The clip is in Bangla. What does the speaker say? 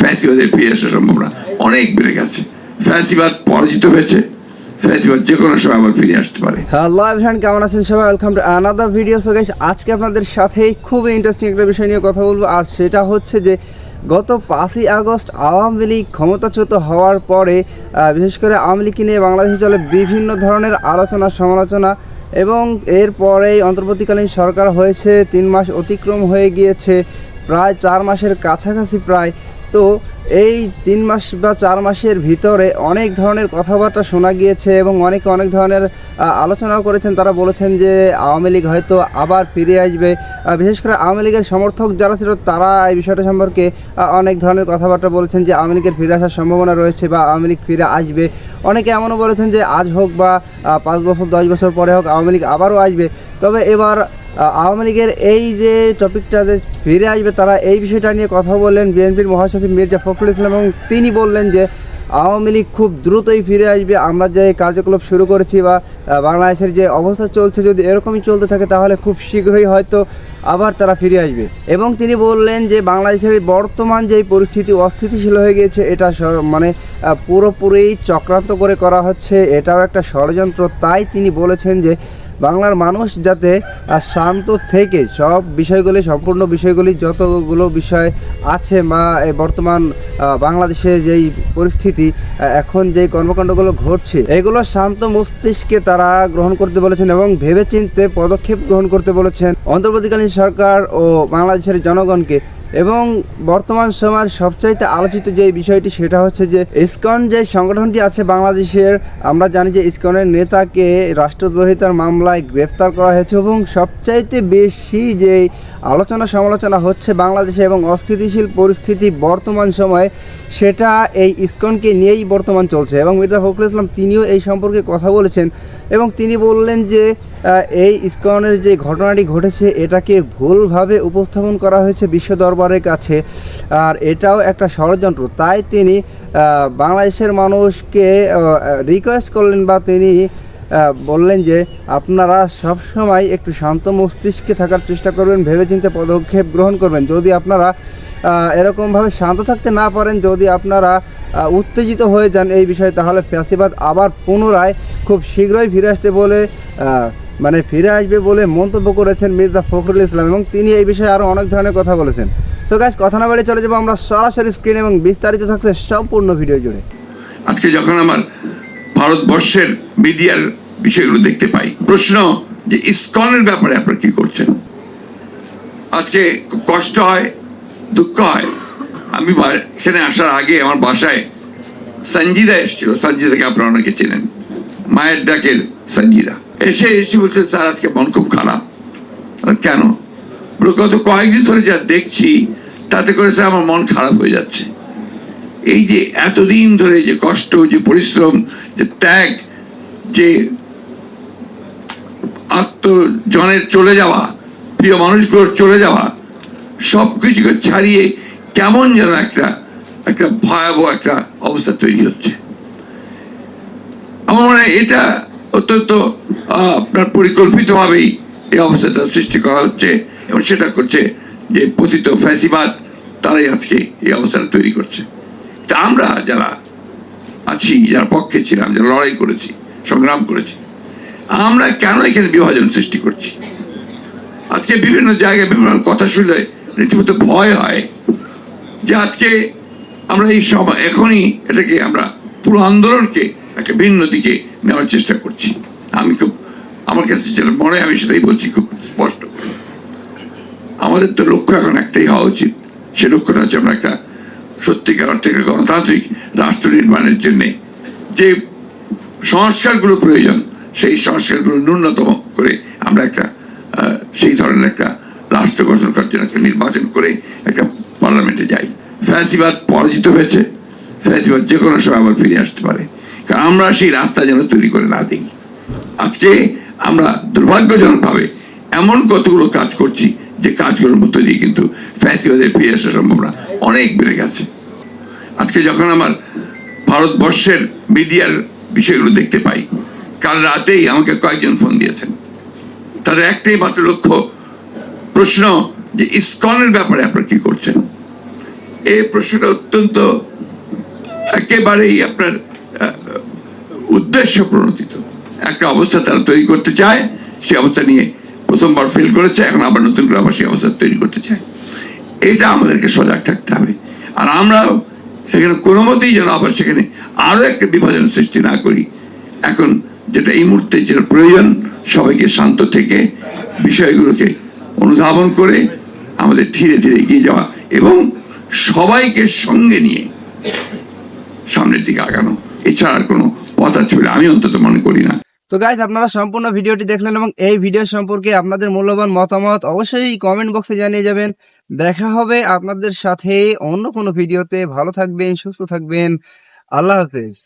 ফ্যাসিবাদের ফিরে আসার সম্ভাবনা অনেক বেড়ে গেছে। ফ্যাসিবাদ পরাজিত হয়েছে, ফ্যাসিবাদ যে কোনো সময় আবার ফিরে আসতে পারে। হ্যালো এভরিওয়ান, কেমন আছেন সবাই? Welcome to another video. So guys, আজকে আপনাদের সাথে খুবই ইন্টারেস্টিং একটা বিষয় নিয়ে কথা বলবো, আর সেটা হচ্ছে যে গত 5ই আগস্ট আওয়ামী লীগ ক্ষমতাচ্যুত হওয়ার পরে বিশেষ করে আওয়ামী লীগকে নিয়ে বাংলাদেশে চলে বিভিন্ন ধরনের আলোচনা সমালোচনা, এবং এরপরেই অন্তর্বর্তীকালীন সরকার হয়েছে, 3 মাস অতিক্রম হয়ে গিয়েছে, প্রায় 4 মাসের কাছাকাছি প্রায়। তো এই 3 মাস বা 4 মাসের ভিতরে অনেক ধরনের কথাবার্তা শোনা গিয়েছে এবং অনেকে অনেক ধরনের আলোচনাও করেছেন। তারা বলেছেন যে আওয়ামী লীগ হয়তো আবার ফিরে আসবে। বিশেষ করে আওয়ামী লীগের সমর্থক যারা ছিল তারা এই বিষয়টা সম্পর্কে অনেক ধরনের কথাবার্তা বলেছেন যে আওয়ামী লীগের ফিরে আসার সম্ভাবনা রয়েছে বা আওয়ামী লীগ ফিরে আসবে। অনেকে এমনও বলেছেন যে আজ হোক বা 5 বছর 10 বছর পরে হোক আওয়ামী লীগ আবারও আসবে। তবে এবার আওয়ামী লীগের এই যে টপিকটা যে ফিরে আসবে, তারা এই বিষয়টা নিয়ে কথা বললেন বিএনপির মহাসচিব মির্জা ফখরুল ইসলাম, এবং তিনি বললেন যে আওয়ামী লীগ খুব দ্রুতই ফিরে আসবে। আমরা যে কার্যকলাপ শুরু করেছি বা বাংলাদেশের যে অবস্থা চলছে, যদি এরকমই চলতে থাকে তাহলে খুব শীঘ্রই হয়তো আবার তারা ফিরে আসবে। এবং তিনি বললেন যে বাংলাদেশের বর্তমান যেই পরিস্থিতি অস্থিতিশীল হয়ে গিয়েছে, এটা মানে পুরোপুরি চক্রান্ত করে করা হচ্ছে, এটাও একটা ষড়যন্ত্র। তাই তিনি বলেছেন যে বাংলার মানুষ যাতে শান্ত থেকে সব বিষয়গুলি, সম্পূর্ণ বিষয়গুলি যতগুলো বিষয় আছে বা বর্তমান বাংলাদেশে যেই পরিস্থিতি, এখন যেই কর্মকাণ্ডগুলো ঘটছে, এগুলো শান্ত মস্তিষ্কে তারা গ্রহণ করতে বলেছেন এবং ভেবেচিন্তে পদক্ষেপ গ্রহণ করতে বলেছেন অন্তর্বর্তীকালীন সরকার ও বাংলাদেশের জনগণকে। এবং বর্তমান সময়ের সবচাইতে আলোচিত যে বিষয়টি, সেটা হচ্ছে যে ইসকন যে সংগঠনটি আছে বাংলাদেশের, আমরা জানি যে ইসকনের নেতাকে রাষ্ট্রদ্রোহিতার মামলায় গ্রেফতার করা হয়েছে, এবং সবচাইতে বেশি যে আলোচনা সমালোচনা হচ্ছে বাংলাদেশে এবং অস্থিতিশীল পরিস্থিতি বর্তমান সময়ে, সেটা এই ইসকনকে নিয়েই বর্তমান চলছে। এবং মির্জা ফখরুল ইসলাম তিনিও এই সম্পর্কে কথা বলেছেন এবং তিনি বললেন যে এই ইসকনের যে ঘটনাটি ঘটেছে, এটাকে ভুলভাবে উপস্থাপন করা হয়েছে বিশ্ব দরবারের কাছে, আর এটাও একটা ষড়যন্ত্র। তাই তিনি বাংলাদেশের মানুষকে রিকোয়েস্ট করলেন বা তিনি বললেন যে আপনারা সবসময় একটু শান্ত মস্তিষ্কে থাকার চেষ্টা করবেন, ভেবেচিন্তে পদক্ষেপ গ্রহণ করবেন। যদি আপনারা এরকমভাবে শান্ত থাকতে না পারেন, যদি আপনারা উত্তেজিত হয়ে যান এই বিষয়ে, তাহলে ফ্যাসিবাদ আবার পুনরায় খুব শীঘ্রই ফিরে আসবে বলে মন্তব্য করেছেন মির্জা ফখরুল ইসলাম, এবং তিনি এই বিষয়ে আরও অনেক ধরনের কথা বলেছেন। তো গাইস, কথা না বাড়িয়ে চলে যাবো আমরা সরাসরি স্ক্রিন, এবং বিস্তারিত থাকছে সম্পূর্ণ ভিডিও জুড়ে। আজকে যখন আমার ভারতবর্ষের মিডিয়ার বিষয়গুলো দেখতে পাই, প্রশ্ন যে ইসকনের ব্যাপারে আপনারা কি করছেন, আজকে খুব কষ্ট হয়, দুঃখ হয়। আমি এখানে আসার আগে আমার বাসায় সঞ্জিদা এসেছিল। সঞ্জিদাকে আপনারা অনেকে চেনেন, মায়ের ডাকের সঞ্জিদা। এসে বলছে স্যার আজকে মন খুব খারাপ। কেন? গত কয়েকদিন ধরে যা দেখছি তাতে করে স্যার আমার মন খারাপ হয়ে যাচ্ছে। এই যে এতদিন ধরে যে কষ্ট, যে পরিশ্রম, যে ত্যাগ, যে আত্মজনের চলে যাওয়া, প্রিয় মানুষগুলোর চলে যাওয়া, সবকিছুকে ছাড়িয়ে কেমন যেন একটা ভয়াবহ একটা অবস্থা তৈরি হচ্ছে। আমার মনে হয় এটা অত্যন্ত আপনার পরিকল্পিতভাবেই এই অবস্থাটা সৃষ্টি করা হচ্ছে, এবং সেটা করছে যে পতিত ফ্যাসিবাদ, তারাই আজকে এই অবস্থাটা তৈরি করছে। তা আমরা যারা আছি, যারা পক্ষে ছিলাম, যারা লড়াই করেছি, সংগ্রাম করেছি, আমরা কেন এখানে বিভাজন সৃষ্টি করছি? আজকে বিভিন্ন জায়গায় বিভিন্ন কথা শুনলে রীতিমতো ভয় হয় যে আজকে আমরা এই সময় এখনই এটাকে আমরা পুরো আন্দোলনকে একটা ভিন্ন দিকে নেওয়ার চেষ্টা করছি। আমার কাছে যেটা মনে হয় আমি সেটাই বলছি খুব স্পষ্ট। আমাদের তো লক্ষ্য এখন একটাই হওয়া উচিত, সে লক্ষ্যটা হচ্ছে আমরা একটা সত্যিকার অর্থে গণতান্ত্রিক রাষ্ট্র নির্মাণের জন্যে যে সংস্কারগুলো প্রয়োজন, সেই সংস্কারগুলো ন্যূনতম করে আমরা একটা সেই ধরনের একটা রাষ্ট্র গঠন করার জন্য একটা নির্বাচন করে একটা পার্লামেন্টে যাই। ফ্যাসিবাদ পরাজিত হয়েছে, ফ্যাসিবাদ যে কোনো সময় আবার ফিরে আসতে পারে, কারণ আমরা সেই রাস্তা যেন তৈরি করে না দিই। আজকে আমরা দুর্ভাগ্যজনকভাবে এমন কতগুলো কাজ করছি যে কাজগুলোর মধ্যে দিয়ে কিন্তু ফ্যাসিবাদের ফিরে আসার সম্ভাবনা অনেক বেড়ে গেছে। আজকে যখন আমার ভারতবর্ষের মিডিয়ার বিষয়গুলো দেখতে পাই, কাল রাতেই আমাকে কয়েকজন ফোন দিয়েছেন, তাদের একটাই মাত্র লক্ষ্য, প্রশ্ন যে ইসকনের ব্যাপারে আপনারা কি করছেন। এই প্রশ্নটা অত্যন্ত একেবারেই আপনার উদ্দেশ্য প্রণোদিত একটা অবস্থা তারা তৈরি করতে চায়। সেই অবস্থা নিয়ে প্রথমবার ফেল করেছে, এখন আবার নতুন করে আবার সেই অবস্থা তৈরি করতে চায়। এটা আমাদেরকে সজাগ থাকতে হবে। আর আমরাও সেখানে কোনো মতেই যেন আবার সেখানে আরো একটা বিভাজন সৃষ্টি না করি। এখন যেটা এই মুহূর্তে যেটা প্রয়োজন, সবাইকে শান্ত থেকে বিষয়গুলোকে অনুধাবন করে আমাদের ধীরে ধীরে এগিয়ে যাওয়া এবং সবাইকে সঙ্গে নিয়ে সামনের দিকে আগানো। এছাড়া আর কোনো পথ আছে বলে আমি অন্তত মনে করি না। তো গাইজ, আপনারা সম্পূর্ণ ভিডিওটি দেখলেন এবং এই ভিডিও সম্পর্কে আপনাদের মূল্যবান মতামত অবশ্যই কমেন্ট বক্সে জানিয়ে যাবেন। দেখা হবে আপনাদের সাথে অন্য কোনো ভিডিওতে। ভালো থাকবেন, সুস্থ থাকবেন। আল্লাহ হাফেজ।